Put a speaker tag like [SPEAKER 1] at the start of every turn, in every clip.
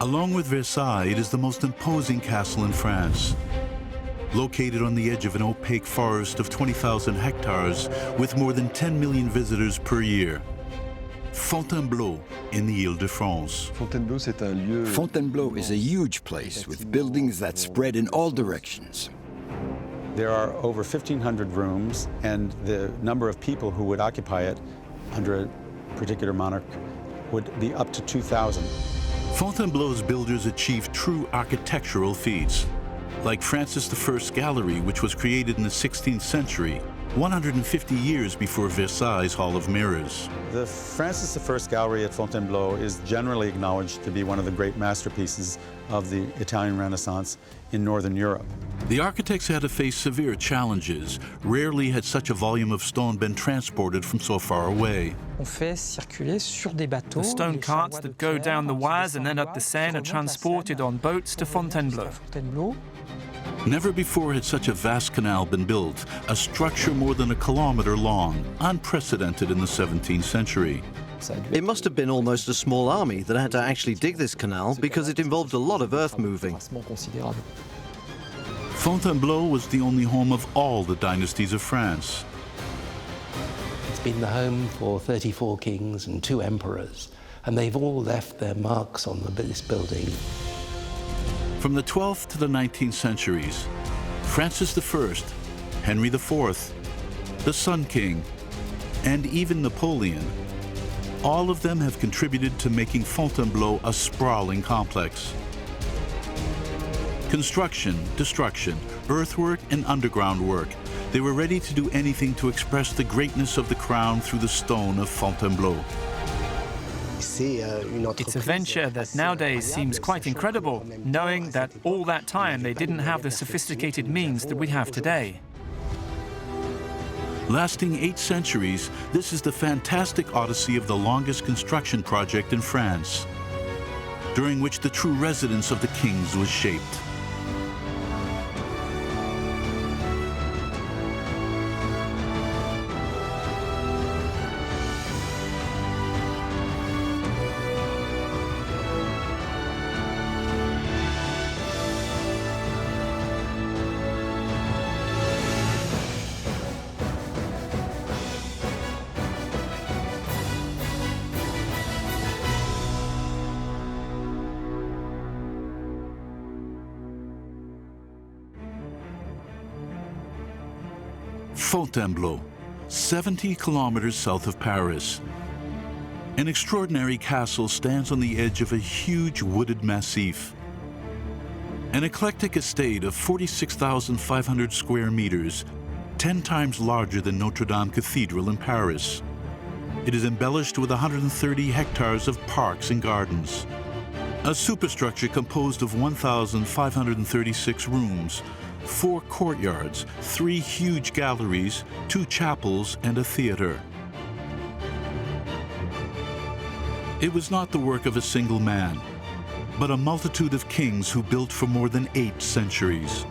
[SPEAKER 1] Along with Versailles, it is the most imposing castle in France. Located on the edge of an opaque forest of 20,000 hectares with more than 10 million visitors per year. Fontainebleau in the Île-de-France.
[SPEAKER 2] Fontainebleau is a huge place with buildings that spread in all directions.
[SPEAKER 3] There are over 1,500 rooms, and the number of people who would occupy it under a particular monarch would be up to 2,000.
[SPEAKER 1] Fontainebleau's builders achieved true architectural feats, like Francis I's Gallery, which was created in the 16th century, 150 years before Versailles' Hall of Mirrors.
[SPEAKER 3] The Francis I Gallery at Fontainebleau is generally acknowledged to be one of the great masterpieces of the Italian Renaissance in Northern Europe.
[SPEAKER 1] The architects had to face severe challenges. Rarely had such a volume of stone been transported from so far away.
[SPEAKER 4] The stone carts that go down the Oise and then up the Seine are transported on boats to Fontainebleau.
[SPEAKER 1] Never before had such a vast canal been built, a structure more than a kilometer long, unprecedented in the 17th century.
[SPEAKER 5] It must have been almost a small army that had to actually dig this canal because it involved a lot of earth moving.
[SPEAKER 1] Fontainebleau was the only home of all the dynasties of France.
[SPEAKER 6] It's been the home for 34 kings and 2 emperors, and they've all left their marks on this building.
[SPEAKER 1] From the 12th to the 19th centuries, Francis I, Henri IV, the Sun King, and even Napoleon, all of them have contributed to making Fontainebleau a sprawling complex. Construction, destruction, earthwork, and underground work, they were ready to do anything to express the greatness of the crown through the stone of Fontainebleau.
[SPEAKER 4] It's a venture that nowadays seems quite incredible, knowing that all that time they didn't have the sophisticated means that we have today.
[SPEAKER 1] Lasting 8 centuries, this is the fantastic odyssey of the longest construction project in France, during which the true residence of the kings was shaped. Fontainebleau, 70 kilometers south of Paris. An extraordinary castle stands on the edge of a huge wooded massif. An eclectic estate of 46,500 square meters, 10 times larger than Notre Dame Cathedral in Paris. It is embellished with 130 hectares of parks and gardens. A superstructure composed of 1,536 rooms, 4 courtyards, 3 huge galleries, 2 chapels, and a theater. It was not the work of a single man, but a multitude of kings who built for more than 8 centuries.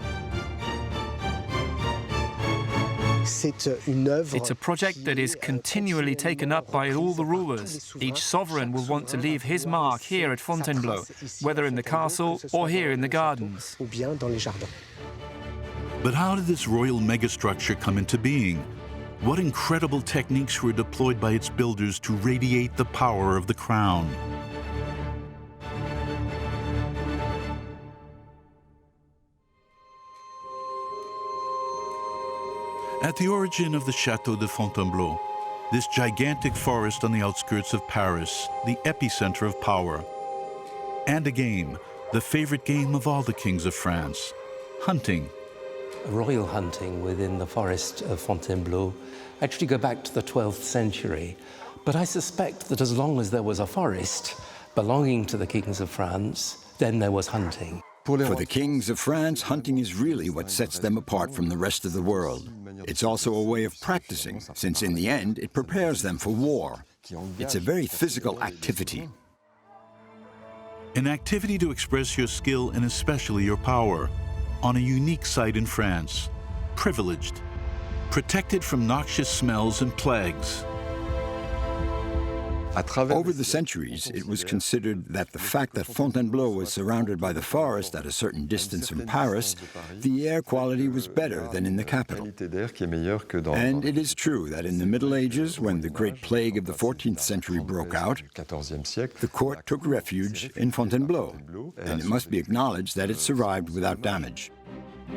[SPEAKER 4] It's a project that is continually taken up by all the rulers. Each sovereign will want to leave his mark here at Fontainebleau, whether in the castle or here in the gardens.
[SPEAKER 1] But how did this royal megastructure come into being? What incredible techniques were deployed by its builders to radiate the power of the crown? At the origin of the Château de Fontainebleau, this gigantic forest on the outskirts of Paris, the epicenter of power, and a game, the favorite game of all the kings of France, hunting.
[SPEAKER 6] Royal hunting within the forest of Fontainebleau actually go back to the 12th century. But I suspect that as long as there was a forest belonging to the kings of France, then there was hunting.
[SPEAKER 2] For the kings of France, hunting is really what sets them apart from the rest of the world. It's also a way of practicing, since in the end it prepares them for war. It's a very physical activity.
[SPEAKER 1] An activity to express your skill and especially your power, on a unique site in France, privileged, protected from noxious smells and plagues.
[SPEAKER 2] Over the centuries, it was considered that the fact that Fontainebleau was surrounded by the forest at a certain distance from Paris, the air quality was better than in the capital. And it is true that in the Middle Ages, when the Great Plague of the 14th century broke out, the court took refuge in Fontainebleau, and it must be acknowledged that it survived without damage.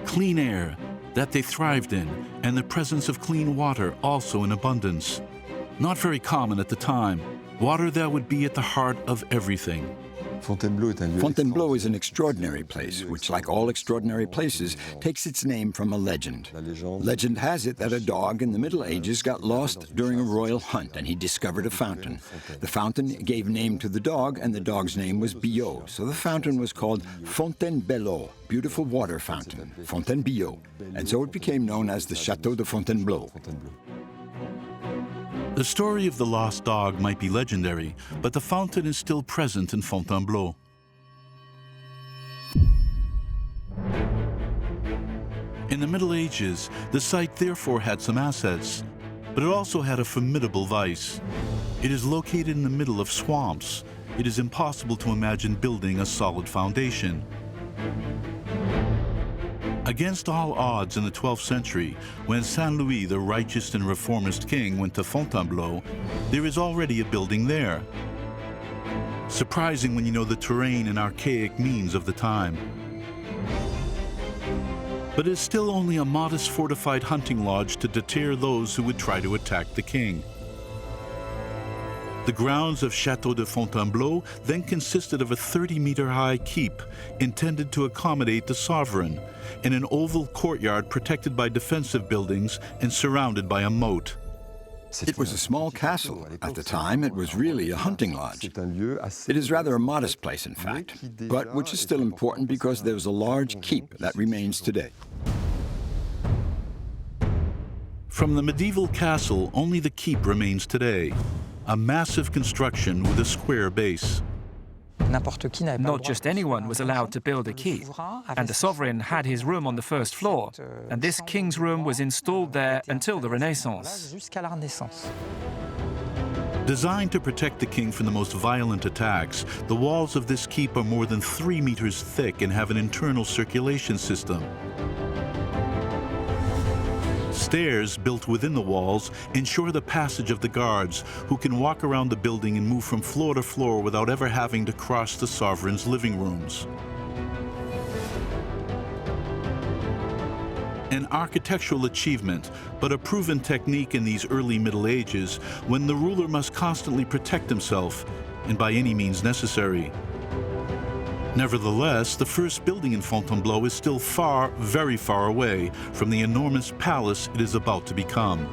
[SPEAKER 1] Clean air that they thrived in, and the presence of clean water also in abundance. Not very common at the time. Water that would be at the heart of everything.
[SPEAKER 2] Fontainebleau is an extraordinary place, which, like all extraordinary places, takes its name from a legend. Legend has it that a dog in the Middle Ages got lost during a royal hunt, and he discovered a fountain. The fountain gave name to the dog, and the dog's name was Biot, so the fountain was called Fontainebleau, beautiful water fountain, Fontainebleau, and so it became known as the Château de Fontainebleau.
[SPEAKER 1] The story of the lost dog might be legendary, but the fountain is still present in Fontainebleau. In the Middle Ages, the site therefore had some assets, but it also had a formidable vice. It is located in the middle of swamps. It is impossible to imagine building a solid foundation. Against all odds in the 12th century, when Saint Louis, the righteous and reformist king, went to Fontainebleau, there is already a building there. Surprising when you know the terrain and archaic means of the time. But it is still only a modest fortified hunting lodge to deter those who would try to attack the king. The grounds of Château de Fontainebleau then consisted of a 30-meter-high keep intended to accommodate the sovereign, and an oval courtyard protected by defensive buildings and surrounded by a moat.
[SPEAKER 2] It was a small castle. At the time, it was really a hunting lodge. It is rather a modest place, in fact, but which is still important because there was a large keep that remains today.
[SPEAKER 1] From the medieval castle, only the keep remains today, a massive construction with a square base.
[SPEAKER 4] Not just anyone was allowed to build a keep, and the sovereign had his room on the first floor, and this king's room was installed there until the Renaissance.
[SPEAKER 1] Designed to protect the king from the most violent attacks, the walls of this keep are more than 3 meters thick and have an internal circulation system. Stairs built within the walls ensure the passage of the guards, who can walk around the building and move from floor to floor without ever having to cross the sovereign's living rooms. An architectural achievement, but a proven technique in these early Middle Ages when the ruler must constantly protect himself, and by any means necessary. Nevertheless, the first building in Fontainebleau is still far, very far away from the enormous palace it is about to become.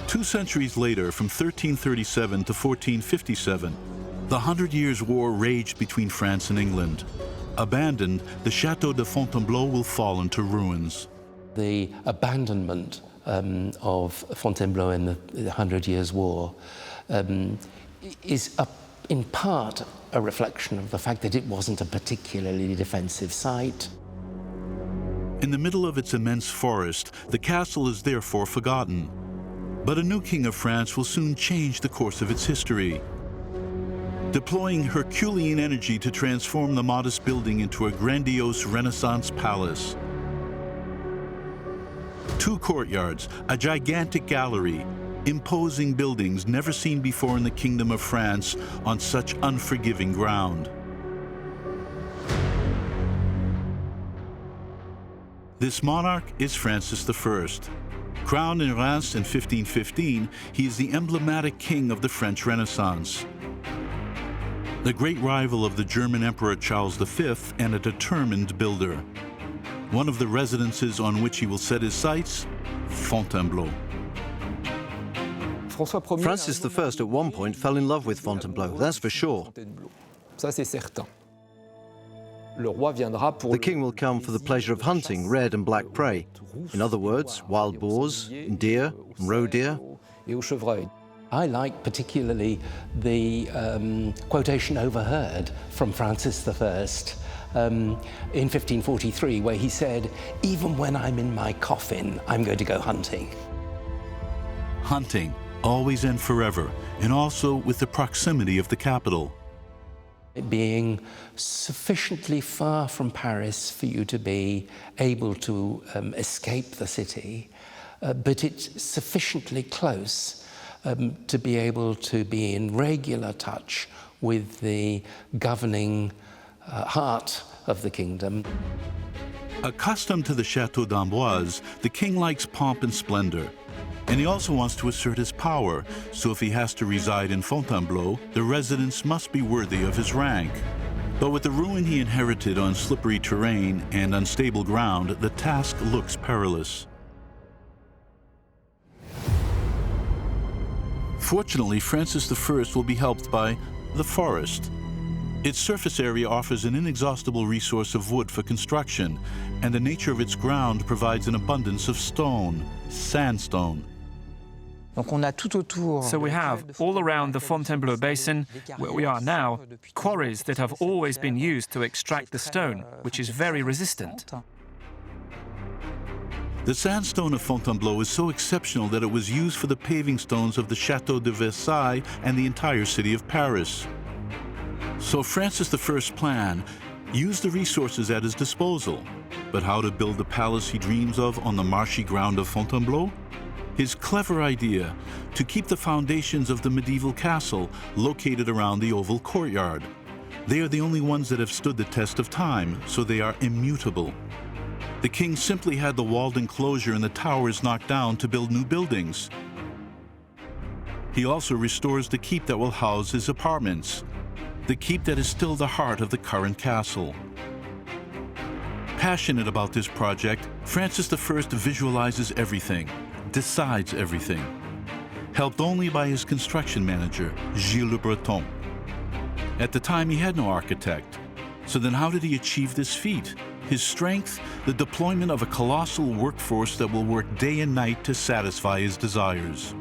[SPEAKER 1] Two centuries later, from 1337 to 1457, the 100 Years' War raged between France and England. Abandoned, the Château de Fontainebleau will fall into ruins.
[SPEAKER 6] The abandonment of Fontainebleau in the 100 Years' War is in part a reflection of the fact that it wasn't a particularly defensive site.
[SPEAKER 1] In the middle of its immense forest, the castle is therefore forgotten. But a new king of France will soon change the course of its history, deploying Herculean energy to transform the modest building into a grandiose Renaissance palace. 2 courtyards, a gigantic gallery, imposing buildings never seen before in the Kingdom of France on such unforgiving ground. This monarch is Francis I. Crowned in Reims in 1515, he is the emblematic king of the French Renaissance. The great rival of the German Emperor Charles V and a determined builder. One of the residences on which he will set his sights, Fontainebleau.
[SPEAKER 5] Francis I at one point fell in love with Fontainebleau, that's for sure. The king will come for the pleasure of hunting red and black prey. In other words, wild boars, deer, and roe deer.
[SPEAKER 6] I like particularly the quotation overheard from Francis I in 1543, where he said, "Even when I'm in my coffin, I'm going to go hunting."
[SPEAKER 1] hunting, always and forever, and also with the proximity of the capital.
[SPEAKER 6] Being sufficiently far from Paris for you to be able to escape the city, but it's sufficiently close to be able to be in regular touch with the governing heart of the kingdom.
[SPEAKER 1] Accustomed to the Château d'Amboise, the king likes pomp and splendor. And he also wants to assert his power, so if he has to reside in Fontainebleau, the residence must be worthy of his rank. But with the ruin he inherited on slippery terrain and unstable ground, the task looks perilous. Fortunately, Francis I will be helped by the forest. Its surface area offers an inexhaustible resource of wood for construction, and the nature of its ground provides an abundance of stone, sandstone.
[SPEAKER 4] So we have, all around the Fontainebleau basin, where we are now, quarries that have always been used to extract the stone, which is very resistant.
[SPEAKER 1] The sandstone of Fontainebleau is so exceptional that it was used for the paving stones of the Château de Versailles and the entire city of Paris. So Francis I's plan used the resources at his disposal. But how to build the palace he dreams of on the marshy ground of Fontainebleau? His clever idea to keep the foundations of the medieval castle located around the oval courtyard. They are the only ones that have stood the test of time, so they are immutable. The king simply had the walled enclosure and the towers knocked down to build new buildings. He also restores the keep that will house his apartments, the keep that is still the heart of the current castle. Passionate about this project, Francis I visualizes everything, decides everything, helped only by his construction manager, Gilles Le Breton. At the time, he had no architect. So then how did he achieve this feat? His strength, the deployment of a colossal workforce that will work day and night to satisfy his desires.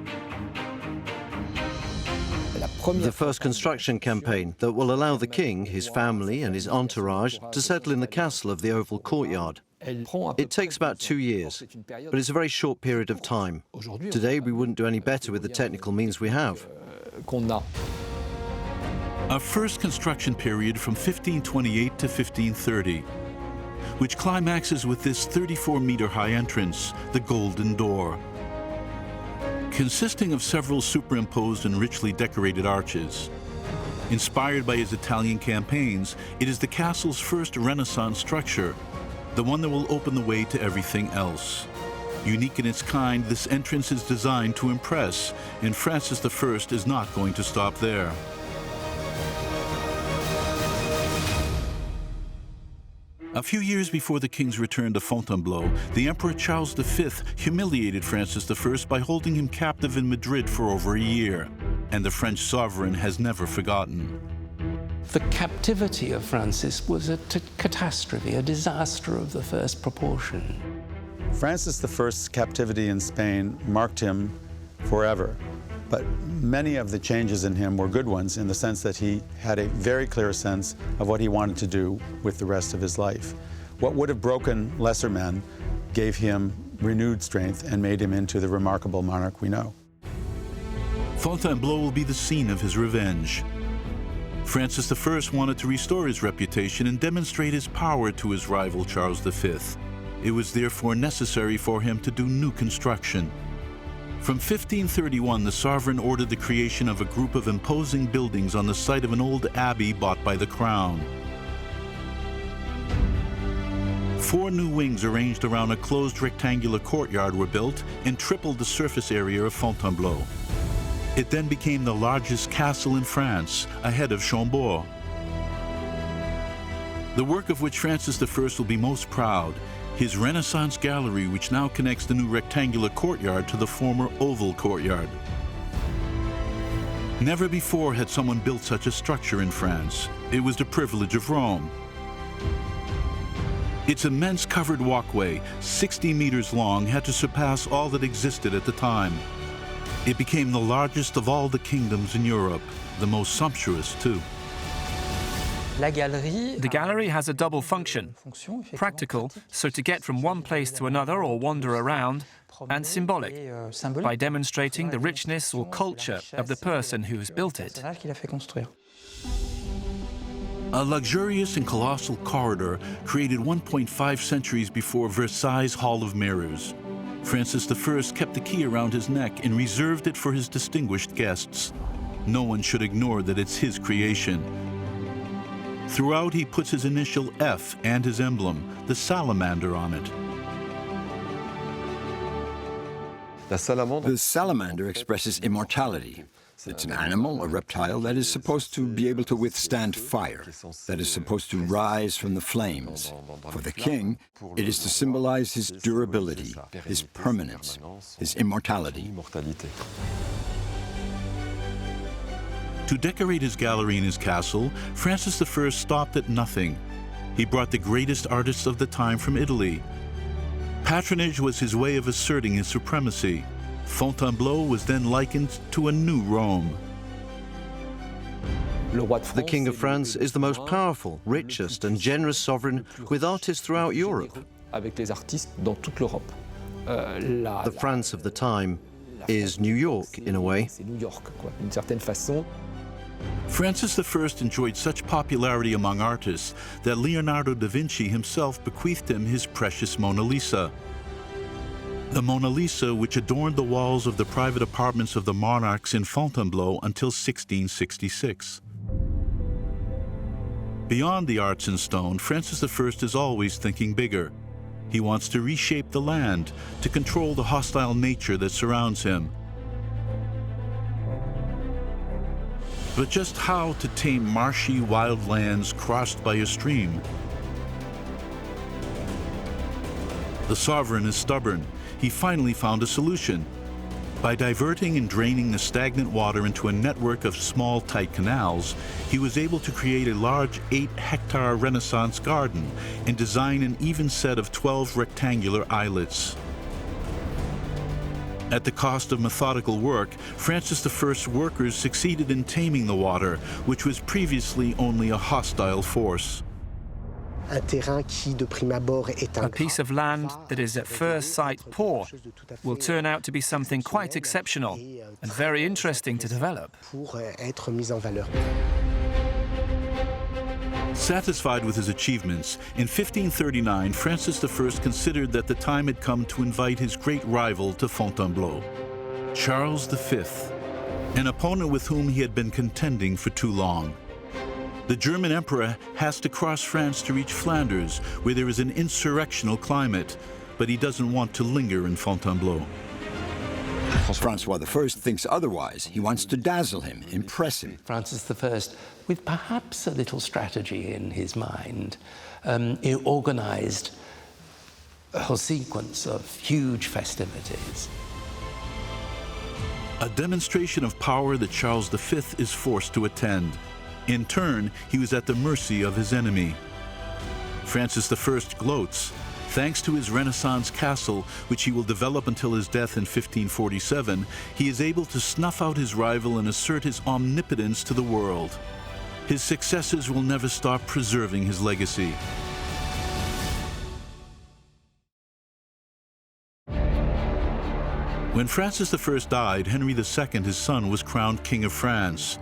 [SPEAKER 5] The first construction campaign that will allow the king, his family and his entourage to settle in the castle of the oval courtyard. It takes about 2 years, but it's a very short period of time. Today we wouldn't do any better with the technical means we have.
[SPEAKER 1] A first construction period from 1528 to 1530, which climaxes with this 34-meter-high entrance, the Golden Door. Consisting of several superimposed and richly decorated arches. Inspired by his Italian campaigns, it is the castle's first Renaissance structure, the one that will open the way to everything else. Unique in its kind, this entrance is designed to impress, and Francis I is not going to stop there. A few years before the king's return to Fontainebleau, the Emperor Charles V humiliated Francis I by holding him captive in Madrid for over a year, and the French sovereign has never forgotten.
[SPEAKER 6] The captivity of Francis was a catastrophe, a disaster of the first proportion.
[SPEAKER 3] Francis I's captivity in Spain marked him forever. But many of the changes in him were good ones in the sense that he had a very clear sense of what he wanted to do with the rest of his life. What would have broken lesser men gave him renewed strength and made him into the remarkable monarch we know.
[SPEAKER 1] Fontainebleau will be the scene of his revenge. Francis I wanted to restore his reputation and demonstrate his power to his rival Charles V. It was therefore necessary for him to do new construction. From 1531, the sovereign ordered the creation of a group of imposing buildings on the site of an old abbey bought by the crown. 4 new wings arranged around a closed rectangular courtyard were built and tripled the surface area of Fontainebleau. It then became the largest castle in France, ahead of Chambord. The work of which Francis I will be most proud, his Renaissance gallery, which now connects the new rectangular courtyard to the former oval courtyard. Never before had someone built such a structure in France. It was the privilege of Rome. Its immense covered walkway, 60 meters long, had to surpass all that existed at the time. It became the largest of all the kingdoms in Europe, the most sumptuous too.
[SPEAKER 4] The gallery has a double function. Practical, so to get from one place to another or wander around, and symbolic, by demonstrating the richness or culture of the person who has built it.
[SPEAKER 1] A luxurious and colossal corridor created 1.5 centuries before Versailles' Hall of Mirrors. Francis I kept the key around his neck and reserved it for his distinguished guests. No one should ignore that it's his creation. Throughout, he puts his initial F and his emblem, the salamander, on it.
[SPEAKER 2] The salamander expresses immortality. It's an animal, a reptile, that is supposed to be able to withstand fire, that is supposed to rise from the flames. For the king, it is to symbolize his durability, his permanence, his immortality.
[SPEAKER 1] To decorate his gallery in his castle, Francis I stopped at nothing. He brought the greatest artists of the time from Italy. Patronage was his way of asserting his supremacy. Fontainebleau was then likened to a new Rome.
[SPEAKER 5] The King of France is the most powerful, richest and generous sovereign with artists throughout Europe. The France of the time is New York, in a way.
[SPEAKER 1] Francis I enjoyed such popularity among artists that Leonardo da Vinci himself bequeathed him his precious Mona Lisa. The Mona Lisa, which adorned the walls of the private apartments of the monarchs in Fontainebleau until 1666. Beyond the arts in stone, Francis I is always thinking bigger. He wants to reshape the land, to control the hostile nature that surrounds him. But just how to tame marshy, wild lands crossed by a stream? The sovereign is stubborn. He finally found a solution. By diverting and draining the stagnant water into a network of small, tight canals, he was able to create a large 8-hectare Renaissance garden and design an even set of 12 rectangular islets. At the cost of methodical work, Francis I's workers succeeded in taming the water, which was previously only a hostile force.
[SPEAKER 4] A piece of land that is at first sight poor will turn out to be something quite exceptional and very interesting to develop.
[SPEAKER 1] Satisfied with his achievements, in 1539, Francis I considered that the time had come to invite his great rival to Fontainebleau, Charles V, an opponent with whom he had been contending for too long. The German emperor has to cross France to reach Flanders, where there is an insurrectional climate, but he doesn't want to linger in Fontainebleau.
[SPEAKER 2] François I thinks otherwise. He wants to dazzle him, impress him.
[SPEAKER 6] Francis I, with perhaps a little strategy in his mind, he organized a whole sequence of huge festivities.
[SPEAKER 1] A demonstration of power that Charles V is forced to attend. In turn, he was at the mercy of his enemy. Francis I gloats. Thanks to his Renaissance castle, which he will develop until his death in 1547, he is able to snuff out his rival and assert his omnipotence to the world. His successors will never stop preserving his legacy. When Francis I died, Henri II, his son, was crowned King of France.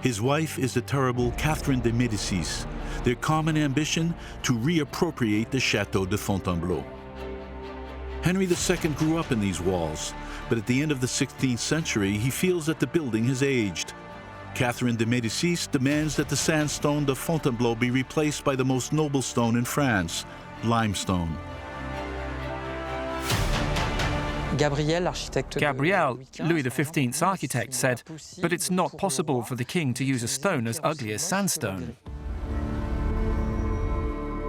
[SPEAKER 1] His wife is the terrible Catherine de Médicis. Their common ambition, to reappropriate the Château de Fontainebleau. Henri II grew up in these walls, but at the end of the 16th century, he feels that the building has aged. Catherine de Médicis demands that the sandstone de Fontainebleau be replaced by the most noble stone in France, limestone.
[SPEAKER 4] Gabriel, Louis XV's architect, said, "But it's not possible for the king to use a stone as ugly as sandstone."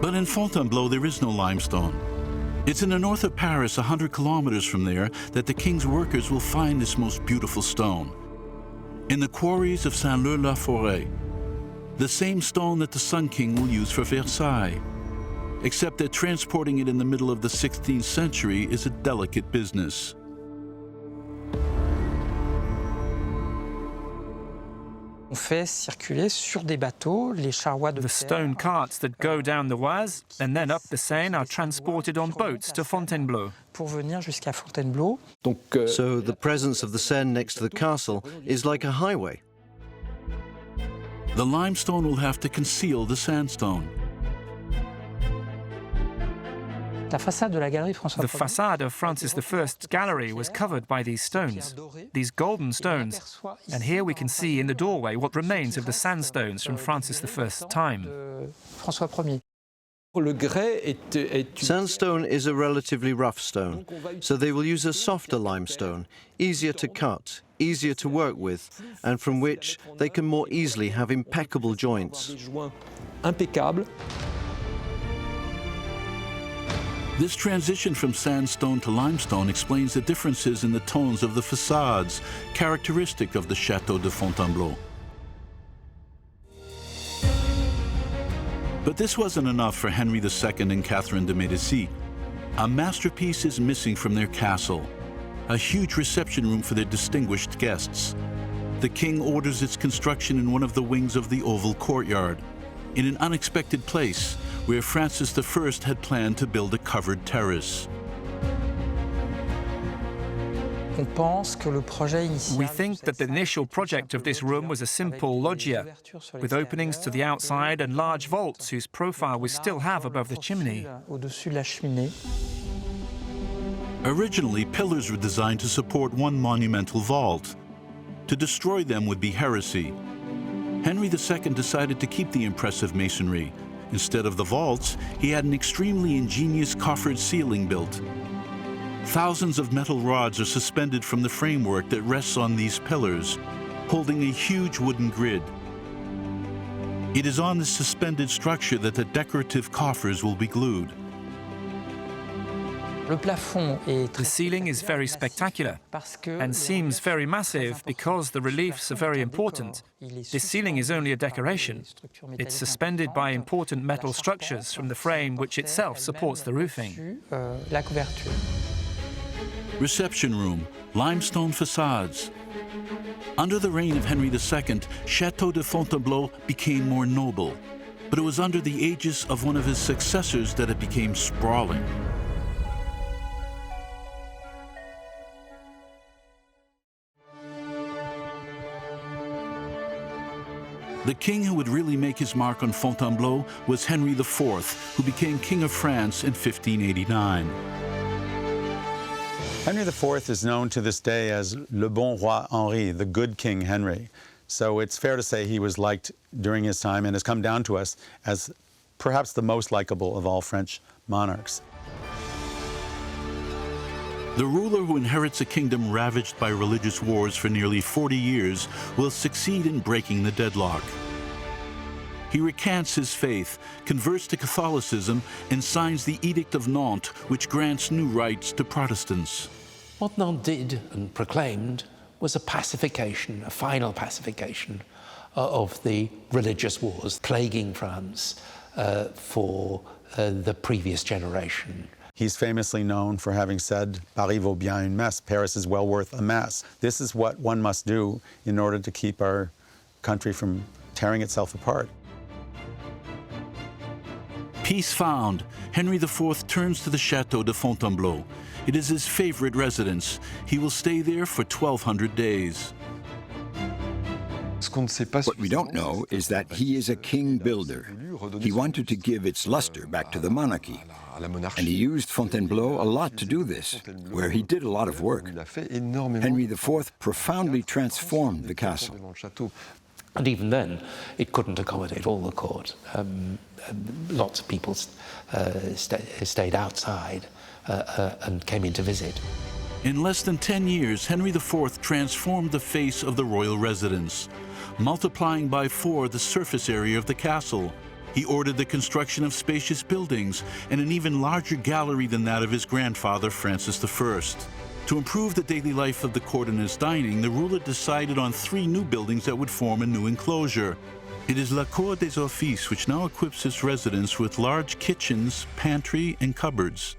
[SPEAKER 1] But in Fontainebleau, there is no limestone. It's in the north of Paris, 100 kilometers from there, that the king's workers will find this most beautiful stone. In the quarries of Saint-Leu-la-Forêt, the same stone that the Sun King will use for Versailles. Except that transporting it in the middle of the 16th century is a delicate business.
[SPEAKER 7] On fait circuler sur des bateaux les charrois de
[SPEAKER 4] The stone carts that go down the Oise and then up the Seine are transported on boats to Fontainebleau.
[SPEAKER 7] pour venir jusqu'à Fontainebleau.
[SPEAKER 5] So the presence of the Seine next to the castle is like a highway.
[SPEAKER 1] The limestone will have to conceal the sandstone.
[SPEAKER 7] La façade de la galerie François
[SPEAKER 4] The
[SPEAKER 7] I
[SPEAKER 4] facade of Francis I's gallery was covered by these stones, these golden stones. And here we can see in the doorway what remains of the sandstones from Francis I's time.
[SPEAKER 7] François I.
[SPEAKER 5] Sandstone is a relatively rough stone, so they will use a softer limestone, easier to cut, easier to work with, and from which they can more easily have impeccable joints.
[SPEAKER 1] This transition from sandstone to limestone explains the differences in the tones of the facades, characteristic of the Château de Fontainebleau. But this wasn't enough for Henri II and Catherine de Médicis. A masterpiece is missing from their castle, a huge reception room for their distinguished guests. The king orders its construction in one of the wings of the oval courtyard, in an unexpected place where Francis I had planned to build a covered terrace.
[SPEAKER 7] On pense que le projet initial
[SPEAKER 4] We think that the initial project of this room was a simple loggia, with openings to the outside and large vaults whose profile we still have above the chimney.
[SPEAKER 7] au-dessus de la cheminée.
[SPEAKER 1] Originally, pillars were designed to support one monumental vault. To destroy them would be heresy. Henri II decided to keep the impressive masonry. Instead of the vaults, he had an extremely ingenious coffered ceiling built. Thousands of metal rods are suspended from the framework that rests on these pillars, holding a huge wooden grid. It is on this suspended structure that the decorative coffers will be glued.
[SPEAKER 7] Le plafond est
[SPEAKER 4] The ceiling is very spectacular and seems very massive because the reliefs are very important. This ceiling is only a decoration. It's suspended by important metal structures from the frame which itself supports the roofing.
[SPEAKER 7] La couverture.
[SPEAKER 1] Reception room, limestone facades. Under the reign of Henri II, Château de Fontainebleau became more noble, but it was under the aegis of one of his successors that it became sprawling. The king who would really make his mark on Fontainebleau was Henri IV, who became King of France in 1589.
[SPEAKER 3] Henry IV is known to this day as Le Bon Roi Henri, the good King Henry. So it's fair to say he was liked during his time and has come down to us as perhaps the most likable of all French monarchs.
[SPEAKER 1] The ruler who inherits a kingdom ravaged by religious wars for nearly 40 years will succeed in breaking the deadlock. He recants his faith, converts to Catholicism, and signs the Edict of Nantes, which grants new rights to Protestants.
[SPEAKER 6] What Nantes did and proclaimed was a pacification, a final pacification of the religious wars plaguing France for the previous generation.
[SPEAKER 3] He's famously known for having said, Paris vaut bien une messe, Paris is well worth a mass. This is what one must do in order to keep our country from tearing itself apart.
[SPEAKER 1] Peace found, Henri IV turns to the Château de Fontainebleau. It is his favorite residence. He will stay there for 1,200 days.
[SPEAKER 2] What we don't know is that he is a king builder. He wanted to give its luster back to the monarchy. And he used Fontainebleau a lot to do this, where he did a lot of work. Henri IV profoundly transformed the castle.
[SPEAKER 6] And even then, it couldn't accommodate all the court. Lots of people stayed outside and came in to visit.
[SPEAKER 1] In less than 10 years, Henri IV transformed the face of the royal residence, multiplying by 4 the surface area of the castle. He ordered the construction of spacious buildings and an even larger gallery than that of his grandfather, Francis I. To improve the daily life of the court and its dining, the ruler decided on 3 new buildings that would form a new enclosure. It is La Cour des Offices, which now equips its residents with large kitchens, pantry, and cupboards.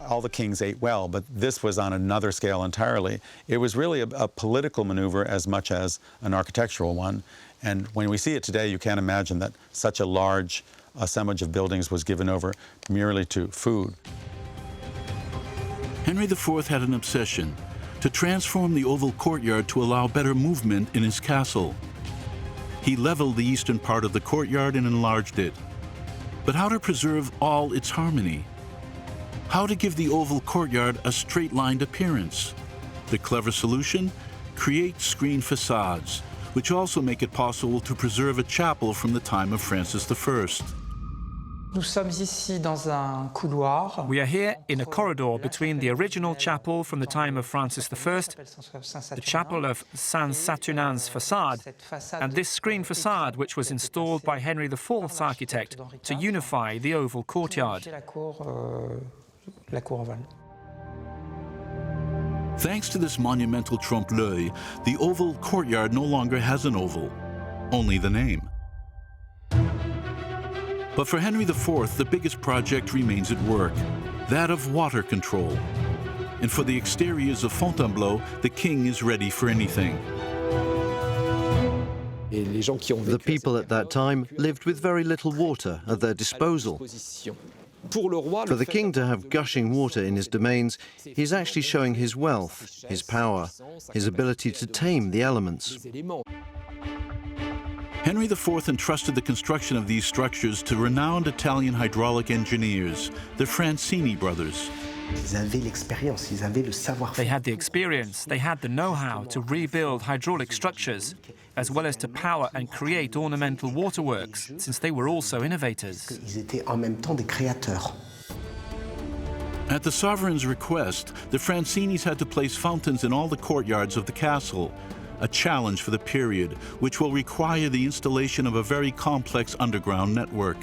[SPEAKER 3] All the kings ate well, but this was on another scale entirely. It was really a political maneuver as much as an architectural one, And when we see it today, you can't imagine that such a large assemblage of buildings was given over merely to food.
[SPEAKER 1] Henry IV had an obsession to transform the oval courtyard to allow better movement in his castle. He leveled the eastern part of the courtyard and enlarged it. But how to preserve all its harmony? How to give the oval courtyard a straight-lined appearance? The clever solution? Create screen facades, which also make it possible to preserve a chapel from the time of Francis I.
[SPEAKER 7] Nous sommes ici dans un couloir.
[SPEAKER 4] We are here in a corridor between the original chapel from the time of Francis I, the chapel of Saint-Saturnin's facade, and this screen facade which was installed by Henry IV's architect to unify the oval courtyard.
[SPEAKER 7] La cour ovale.
[SPEAKER 1] Thanks to this monumental trompe-l'œil, the oval courtyard no longer has an oval, only the name. But for Henry IV, the biggest project remains at work, that of water control. And for the exteriors of Fontainebleau, the king is ready for anything.
[SPEAKER 5] The people at that time lived with very little water at their disposal. For the king to have gushing water in his domains, he's actually showing his wealth, his power, his ability to tame the elements.
[SPEAKER 1] Henry IV entrusted the construction of these structures to renowned Italian hydraulic engineers, the Francini brothers.
[SPEAKER 4] They had the experience, they had the know-how to rebuild hydraulic structures, as well as to power and create ornamental waterworks, since they were also innovators.
[SPEAKER 1] At the sovereign's request, the Francinis had to place fountains in all the courtyards of the castle, a challenge for the period, which will require the installation of a very complex underground network.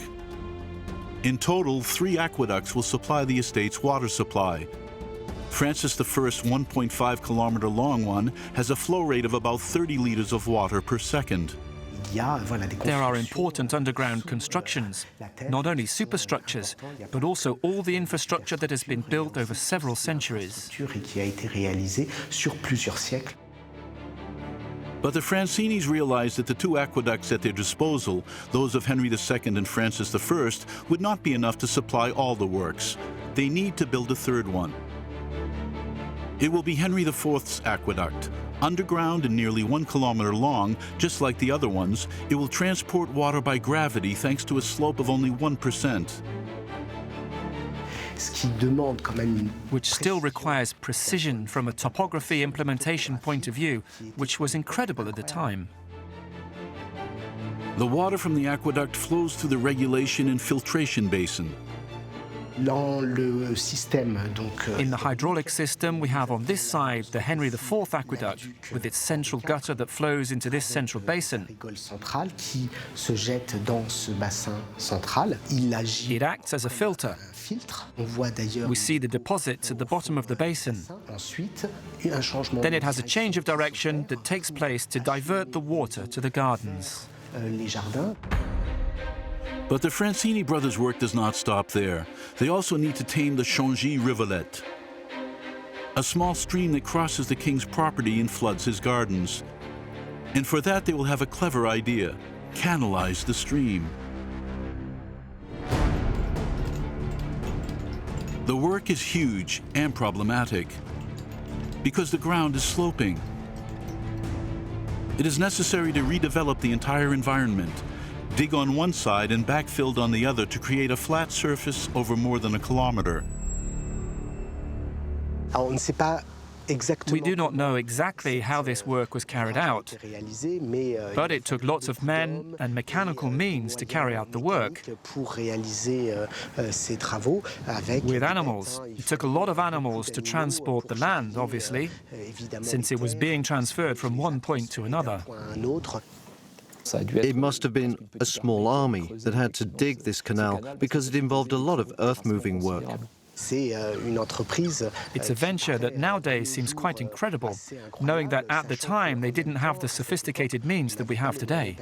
[SPEAKER 1] In total, 3 aqueducts will supply the estate's water supply. Francis I's 1.5-kilometer long one has a flow rate of about 30 liters of water per second.
[SPEAKER 4] There are important underground constructions, not only superstructures, but also all the infrastructure that has been built over several centuries.
[SPEAKER 1] But the Francinis realized that the 2 aqueducts at their disposal, those of Henry II and Francis I, would not be enough to supply all the works. They need to build a 3rd one. It will be Henry IV's aqueduct. Underground and nearly 1 kilometer long, just like the other ones, it will transport water by gravity thanks to a slope of only 1%.
[SPEAKER 4] Which still requires precision from a topography implementation point of view, which was incredible at the time.
[SPEAKER 1] The water from the aqueduct flows through the regulation and filtration basin.
[SPEAKER 4] In the hydraulic system, we have on this side the Henry IV aqueduct, with its central gutter that flows into this central basin. It acts as a filter. We see the deposits at the bottom of the basin. Then it has a change of direction that takes place to divert the water to the gardens.
[SPEAKER 1] But the Francini brothers' work does not stop there. They also need to tame the Changy rivulet, a small stream that crosses the king's property and floods his gardens. And for that they will have a clever idea: canalize the stream. The work is huge and problematic because the ground is sloping. It is necessary to redevelop the entire environment, dig on one side and backfilled on the other to create a flat surface over more than a kilometer.
[SPEAKER 4] We do not know exactly how this work was carried out, but it took lots of men and mechanical means to carry out the work. With animals. It took a lot of animals to transport the land, obviously, since it was being transferred from one point to another.
[SPEAKER 5] It must have been a small army that had to dig this canal because it involved a lot of earth-moving work.
[SPEAKER 4] It's a venture that nowadays seems quite incredible, knowing that at the time they didn't have the sophisticated means that we have today.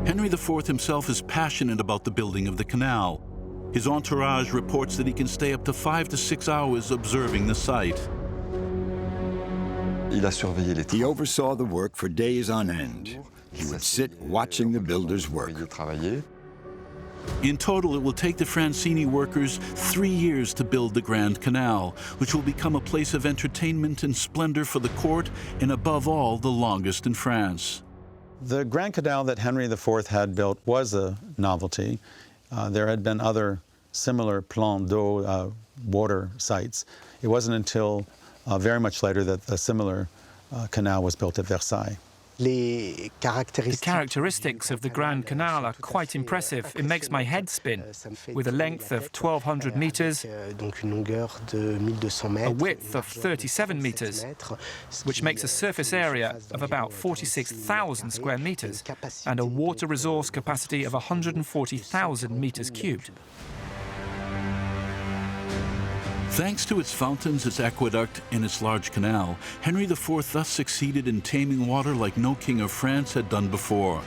[SPEAKER 1] Henry IV himself is passionate about the building of the canal. His entourage reports that he can stay up to 5 to 6 hours observing the site.
[SPEAKER 2] He oversaw the work for days on end. He would sit watching the builders work.
[SPEAKER 1] In total, it will take the Francini workers 3 years to build the Grand Canal, which will become a place of entertainment and splendor for the court, and above all, the longest in France.
[SPEAKER 3] The Grand Canal that Henry IV had built was a novelty. There had been other similar plans d'eau, water sites. It wasn't until very much later that a similar canal was built at Versailles.
[SPEAKER 4] The characteristics of the Grand Canal are quite impressive. It makes my head spin. With a length of 1,200 meters, a width of 37 meters, which makes a surface area of about 46,000 square meters, and a water resource capacity of 140,000 meters cubed.
[SPEAKER 1] Thanks to its fountains, its aqueduct, and its large canal, Henry IV thus succeeded in taming water like no king of France had done before.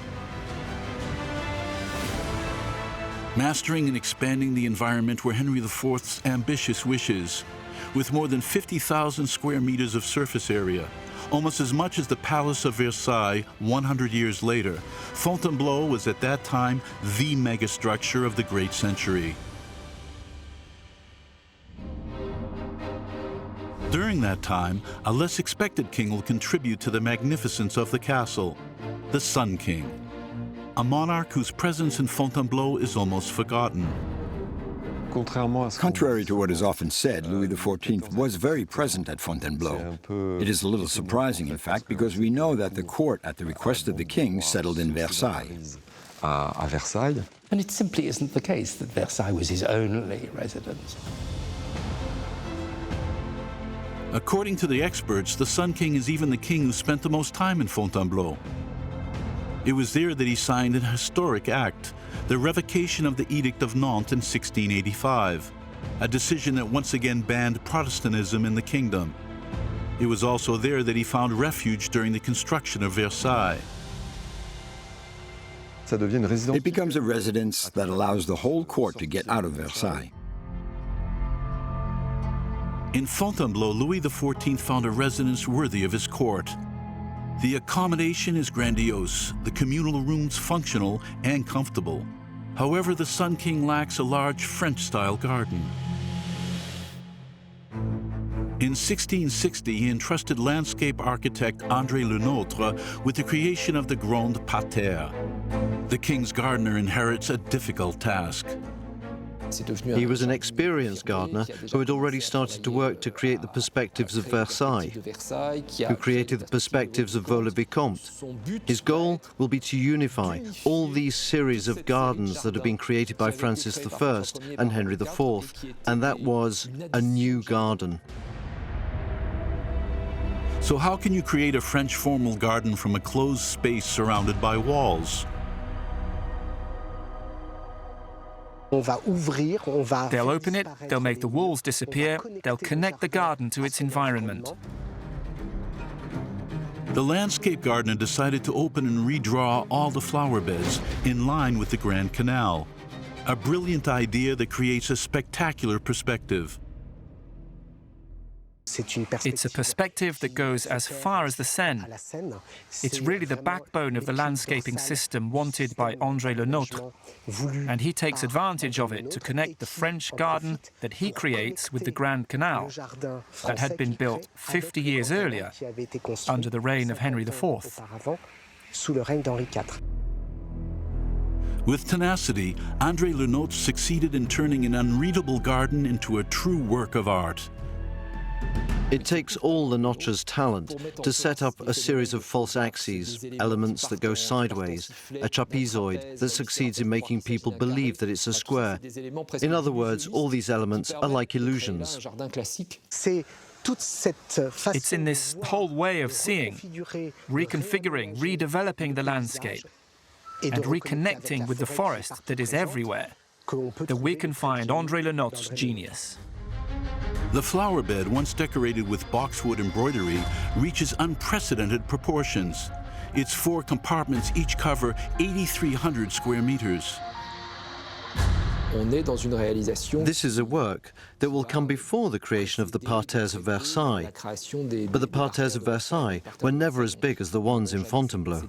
[SPEAKER 1] Mastering and expanding the environment were Henry IV's ambitious wishes. With more than 50,000 square meters of surface area, almost as much as the Palace of Versailles 100 years later, Fontainebleau was at that time the megastructure of the great century. During that time, a less expected king will contribute to the magnificence of the castle, the Sun King, a monarch whose presence in Fontainebleau is almost forgotten.
[SPEAKER 2] Contrary to what is often said, Louis XIV was very present at Fontainebleau. It is a little surprising, in fact, because we know that the court, at the request of the king, settled in Versailles.
[SPEAKER 6] And it simply isn't the case that Versailles was his only residence.
[SPEAKER 1] According to the experts, the Sun King is even the king who spent the most time in Fontainebleau. It was there that he signed an historic act, the revocation of the Edict of Nantes in 1685, a decision that once again banned Protestantism in the kingdom. It was also there that he found refuge during the construction of Versailles.
[SPEAKER 2] It becomes a residence that allows the whole court to get out of Versailles.
[SPEAKER 1] In Fontainebleau, Louis XIV found a residence worthy of his court. The accommodation is grandiose, the communal rooms functional and comfortable. However, the Sun King lacks a large French-style garden. In 1660, he entrusted landscape architect André Le Nôtre with the creation of the Grand Parterre. The king's gardener inherits a difficult task.
[SPEAKER 5] He was an experienced gardener who had already started to work to create the perspectives of Versailles, who created the perspectives of Vaux-le-Vicomte. His goal will be to unify all these series of gardens that have been created by Francis I and Henry IV, and that was a new garden.
[SPEAKER 1] So how can you create a French formal garden from a closed space surrounded by walls?
[SPEAKER 4] They'll open it, they'll make the walls disappear, they'll connect the garden to its environment.
[SPEAKER 1] The landscape gardener decided to open and redraw all the flower beds in line with the Grand Canal. A brilliant idea that creates a spectacular perspective.
[SPEAKER 4] It's a perspective that goes as far as the Seine. It's really the backbone of the landscaping system wanted by André Le Nôtre, and he takes advantage of it to connect the French garden that he creates with the Grand Canal that had been built 50 years earlier under the reign of Henry IV.
[SPEAKER 1] With tenacity, André Le Nôtre succeeded in turning an unreadable garden into a true work of art.
[SPEAKER 5] It takes all Le Nôtre's talent to set up a series of false axes, elements that go sideways, a trapezoid that succeeds in making people believe that it's a square. In other words, all these elements are like illusions.
[SPEAKER 4] It's in this whole way of seeing, reconfiguring, redeveloping the landscape, and reconnecting with the forest that is everywhere, that we can find André Le Nôtre's genius.
[SPEAKER 1] The flower bed, once decorated with boxwood embroidery, reaches unprecedented proportions. Its 4 compartments each cover 8,300 square meters.
[SPEAKER 5] This is a work that will come before the creation of the parterres of Versailles. But the parterres of Versailles were never as big as the ones in Fontainebleau.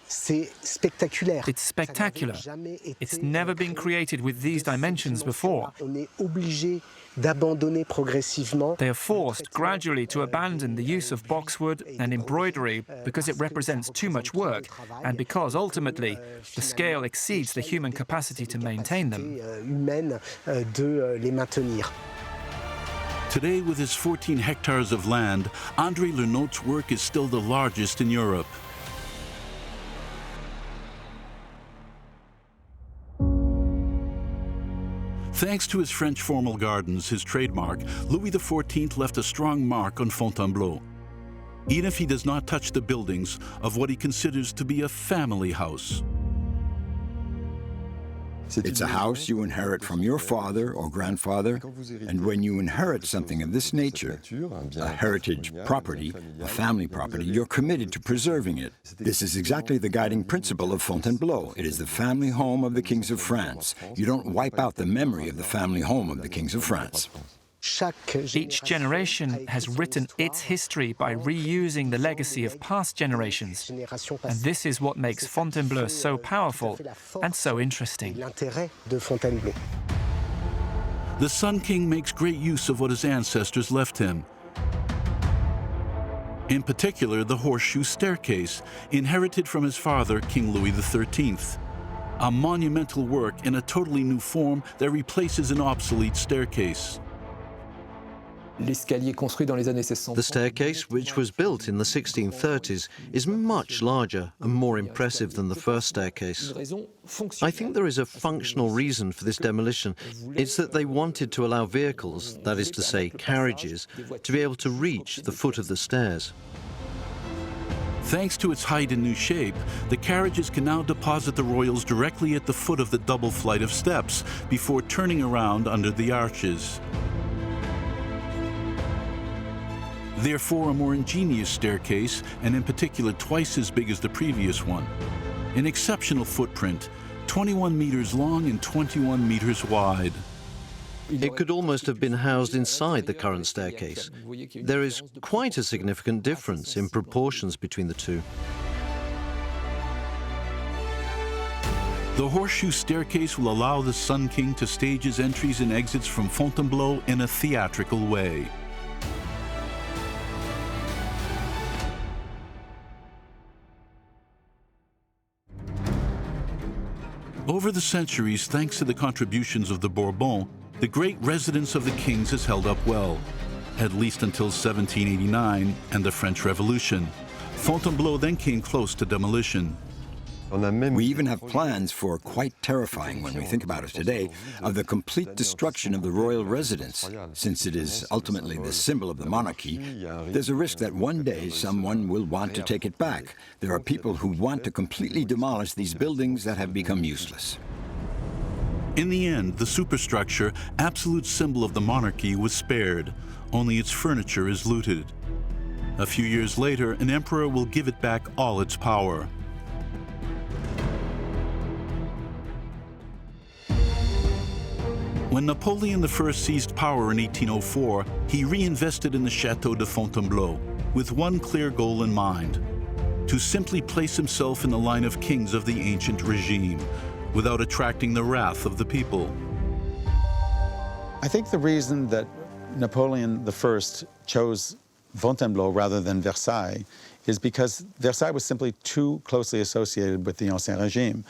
[SPEAKER 4] It's spectacular. It's never been created with these dimensions before. They are forced gradually to abandon the use of boxwood and embroidery because it represents too much work and because ultimately the scale exceeds the human capacity to maintain them.
[SPEAKER 1] Today, with his 14 hectares of land, André Lenoot's work is still the largest in Europe. Thanks to his French formal gardens, his trademark, Louis XIV left a strong mark on Fontainebleau, even if he does not touch the buildings of what he considers to be a family house.
[SPEAKER 2] It's a house you inherit from your father or grandfather, and when you inherit something of this nature, a heritage property, a family property, you're committed to preserving it. This is exactly the guiding principle of Fontainebleau. It is the family home of the kings of France. You don't wipe out the memory of the family home of the kings of France.
[SPEAKER 4] Each generation has written its history by reusing the legacy of past generations. And this is what makes Fontainebleau so powerful and so interesting.
[SPEAKER 1] The Sun King makes great use of what his ancestors left him. In particular, the horseshoe staircase, inherited from his father, King Louis XIII. A monumental work in a totally new form that replaces an obsolete staircase.
[SPEAKER 5] The staircase, which was built in the 1630s, is much larger and more impressive than the first staircase. I think there is a functional reason for this demolition. It's that they wanted to allow vehicles, that is to say carriages, to be able to reach the foot of the stairs.
[SPEAKER 1] Thanks to its height and new shape, the carriages can now deposit the royals directly at the foot of the double flight of steps before turning around under the arches. Therefore, a more ingenious staircase, and in particular twice as big as the previous one. An exceptional footprint, 21 meters long and 21 meters wide.
[SPEAKER 5] It could almost have been housed inside the current staircase. There is quite a significant difference in proportions between the two.
[SPEAKER 1] The horseshoe staircase will allow the Sun King to stage his entries and exits from Fontainebleau in a theatrical way. Over the centuries, thanks to the contributions of the Bourbons, the great residence of the kings has held up well, at least until 1789 and the French Revolution. Fontainebleau then came close to demolition.
[SPEAKER 2] We even have plans for, quite terrifying when we think about it today, of the complete destruction of the royal residence. Since it is ultimately the symbol of the monarchy, there's a risk that one day someone will want to take it back. There are people who want to completely demolish these buildings that have become useless.
[SPEAKER 1] In the end, the superstructure, absolute symbol of the monarchy, was spared. Only its furniture is looted. A few years later, an emperor will give it back all its power. When Napoleon I seized power in 1804, he reinvested in the Château of Fontainebleau with one clear goal in mind: to simply place himself in the line of kings of the ancient regime, without attracting the wrath of the people.
[SPEAKER 3] I think the reason that Napoleon I chose Fontainebleau rather than Versailles is because Versailles was simply too closely associated with the Ancien Regime.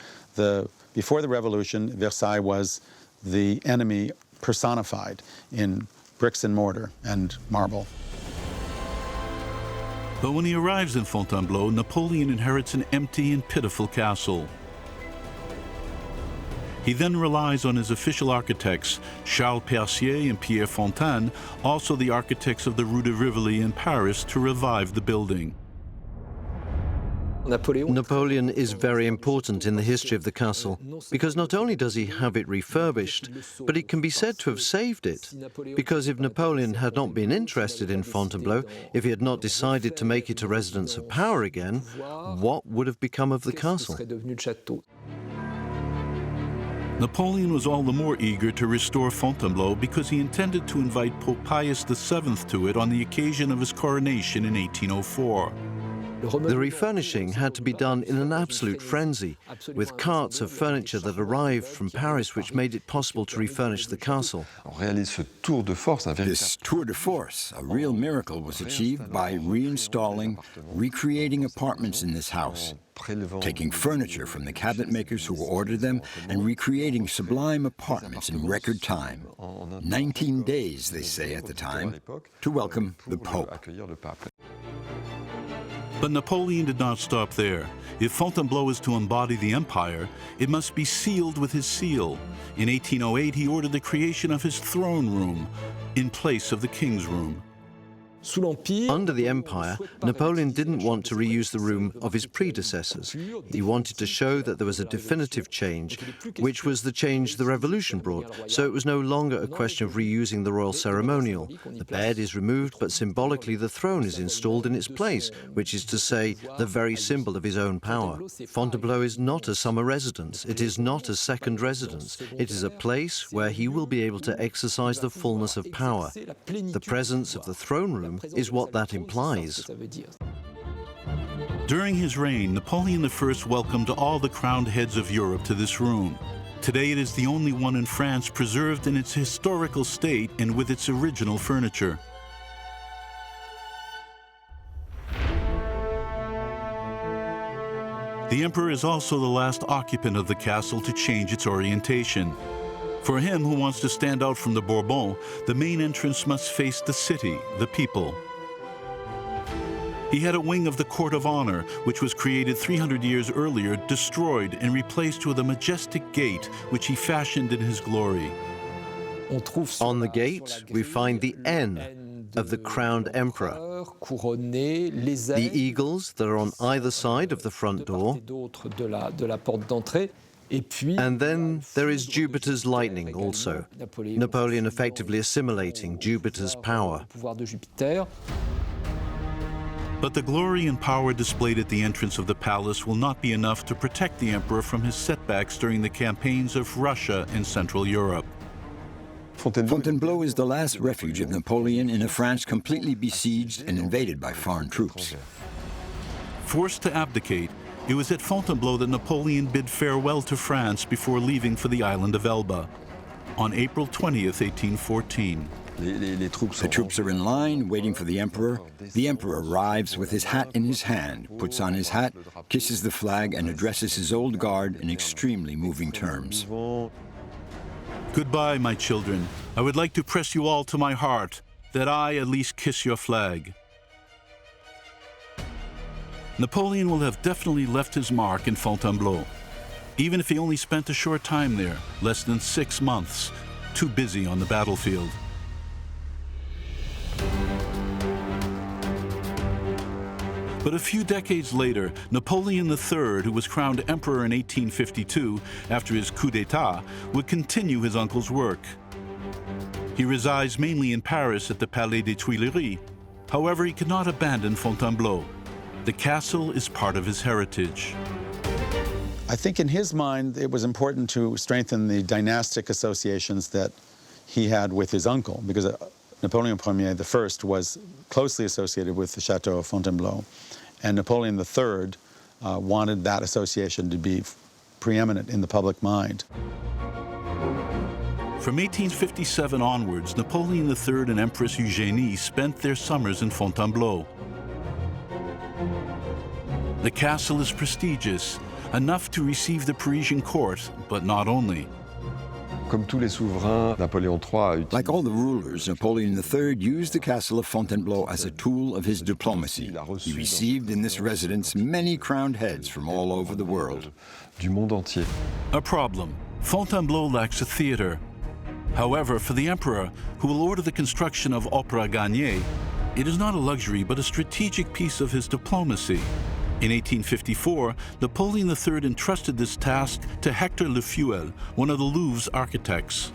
[SPEAKER 3] Before the Revolution, Versailles was the enemy personified in bricks and mortar and marble.
[SPEAKER 1] But when he arrives in Fontainebleau, Napoleon inherits an empty and pitiful castle. He then relies on his official architects, Charles Percier and Pierre Fontaine, also the architects of the Rue de Rivoli in Paris, to revive the building.
[SPEAKER 5] Napoleon is very important in the history of the castle, because not only does he have it refurbished, but it can be said to have saved it. Because if Napoleon had not been interested in Fontainebleau, if he had not decided to make it a residence of power again, what would have become of the castle?
[SPEAKER 1] Napoleon was all the more eager to restore Fontainebleau because he intended to invite Pope Pius VII to it on the occasion of his coronation in 1804.
[SPEAKER 5] The refurnishing had to be done in an absolute frenzy, with carts of furniture that arrived from Paris which made it possible to refurnish the castle.
[SPEAKER 2] This tour de force, a real miracle, was achieved by reinstalling, recreating apartments in this house, taking furniture from the cabinet makers who ordered them and recreating sublime apartments in record time. 19 days, they say at the time, to welcome the Pope.
[SPEAKER 1] But Napoleon did not stop there. If Fontainebleau is to embody the empire, it must be sealed with his seal. In 1808, he ordered the creation of his throne room in place of the king's room.
[SPEAKER 5] Under the Empire, Napoleon didn't want to reuse the room of his predecessors. He wanted to show that there was a definitive change, which was the change the Revolution brought, so it was no longer a question of reusing the royal ceremonial. The bed is removed, but symbolically the throne is installed in its place, which is to say, the very symbol of his own power. Fontainebleau is not a summer residence. It is not a second residence. It is a place where he will be able to exercise the fullness of power. The presence of the throne room is what that implies.
[SPEAKER 1] During his reign, Napoleon I welcomed all the crowned heads of Europe to this room. Today it is the only one in France preserved in its historical state and with its original furniture. The emperor is also the last occupant of the castle to change its orientation. For him who wants to stand out from the Bourbon, the main entrance must face the city, the people. He had a wing of the Court of Honor, which was created 300 years earlier, destroyed and replaced with a majestic gate, which he fashioned in his glory.
[SPEAKER 5] On the gate, we find the N of the crowned emperor. The eagles that are on either side of the front door. And then there is Jupiter's lightning also, Napoleon effectively assimilating Jupiter's power.
[SPEAKER 1] But the glory and power displayed at the entrance of the palace will not be enough to protect the emperor from his setbacks during the campaigns of Russia and Central Europe.
[SPEAKER 2] Fontainebleau is the last refuge of Napoleon in a France completely besieged and invaded by foreign troops.
[SPEAKER 1] Forced to abdicate, it was at Fontainebleau that Napoleon bid farewell to France before leaving for the island of Elba on April 20th, 1814.
[SPEAKER 2] The troops are in line, waiting for the emperor. The emperor arrives with his hat in his hand, puts on his hat, kisses the flag, and addresses his old guard in extremely moving terms.
[SPEAKER 1] Goodbye, my children. I would like to press you all to my heart, that I at least kiss your flag. Napoleon will have definitely left his mark in Fontainebleau, even if he only spent a short time there, less than 6 months, too busy on the battlefield. But a few decades later, Napoleon III, who was crowned emperor in 1852 after his coup d'etat, would continue his uncle's work. He resides mainly in Paris at the Palais des Tuileries. However, he could not abandon Fontainebleau. The castle is part of his heritage.
[SPEAKER 3] I think in his mind, it was important to strengthen the dynastic associations that he had with his uncle, because Napoleon I was closely associated with the Château of Fontainebleau, and Napoleon III wanted that association to be preeminent in the public mind.
[SPEAKER 1] From 1857 onwards, Napoleon III and Empress Eugénie spent their summers in Fontainebleau. The castle is prestigious, enough to receive the Parisian court, but not only.
[SPEAKER 2] Like all the rulers, Napoleon III used the castle of Fontainebleau as a tool of his diplomacy. He received in this residence many crowned heads from all over the world.
[SPEAKER 1] A problem. Fontainebleau lacks a theater. However, for the emperor, who will order the construction of Opéra Garnier, it is not a luxury but a strategic piece of his diplomacy. In 1854, Napoleon III entrusted this task to Hector Le Fuel, one of the Louvre's architects.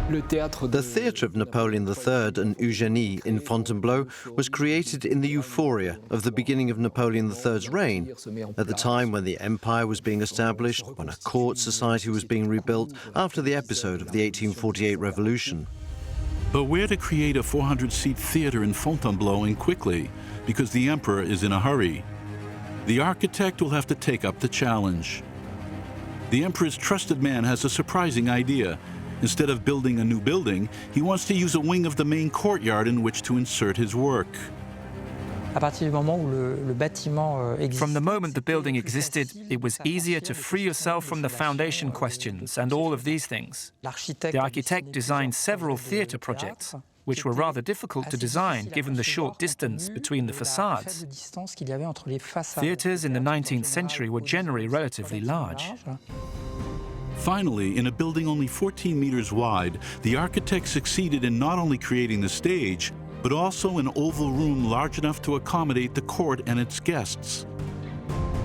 [SPEAKER 5] The theatre of Napoleon III and Eugenie in Fontainebleau was created in the euphoria of the beginning of Napoleon III's reign, at the time when the empire was being established, when a court society was being rebuilt after the episode of the 1848 revolution.
[SPEAKER 1] But where to create a 400-seat theater in Fontainebleau and quickly, because the emperor is in a hurry? The architect will have to take up the challenge. The emperor's trusted man has a surprising idea. Instead of building a new building, he wants to use a wing of the main courtyard in which to insert his work.
[SPEAKER 4] From the moment the building existed, it was easier to free yourself from the foundation questions and all of these things. The architect designed several theatre projects, which were rather difficult to design given the short distance between the facades. Theatres in the 19th century were generally relatively large.
[SPEAKER 1] Finally, in a building only 14 meters wide, the architect succeeded in not only creating the stage, but also an oval room large enough to accommodate the court and its guests.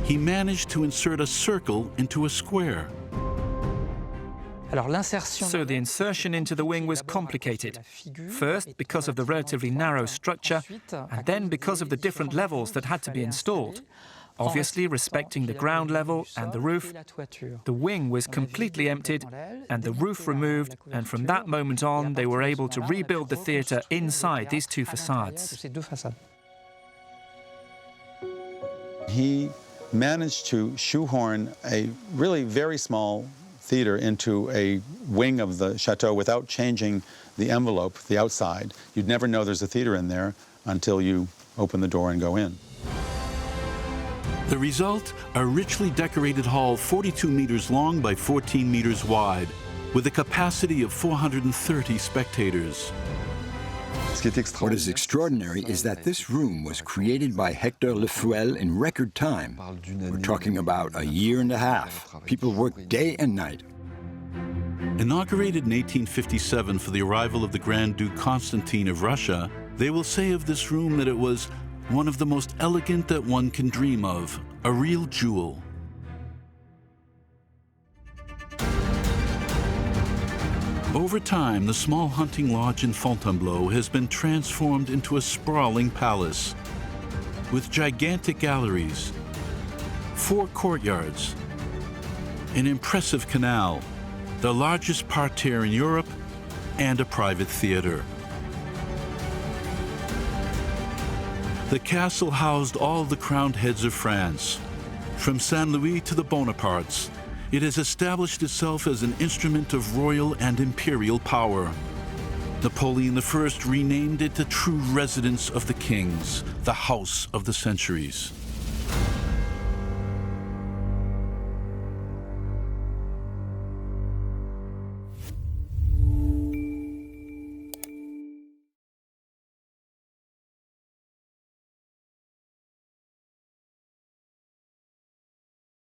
[SPEAKER 1] He managed to insert a circle into a square.
[SPEAKER 4] So the insertion into the wing was complicated. First, because of the relatively narrow structure, and then because of the different levels that had to be installed. Obviously, respecting the ground level and the roof, the wing was completely emptied and the roof removed, and from that moment on, they were able to rebuild the theatre inside these two facades.
[SPEAKER 3] He managed to shoehorn a really very small theater into a wing of the chateau without changing the envelope, the outside. You'd never know there's a theater in there until you open the door and go in.
[SPEAKER 1] The result, a richly decorated hall 42 meters long by 14 meters wide, with a capacity of 430 spectators.
[SPEAKER 2] What is extraordinary is that this room was created by Hector Lefeuille in record time. We're talking about a year and a half. People worked day and night.
[SPEAKER 1] Inaugurated in 1857 for the arrival of the Grand Duke Constantine of Russia, they will say of this room that it was one of the most elegant that one can dream of, a real jewel. Over time, the small hunting lodge in Fontainebleau has been transformed into a sprawling palace with gigantic galleries, 4 courtyards, an impressive canal, the largest parterre in Europe, and a private theater. The castle housed all the crowned heads of France. From Saint Louis to the Bonapartes, it has established itself as an instrument of royal and imperial power. Napoleon I renamed it the true residence of the kings, the house of the centuries.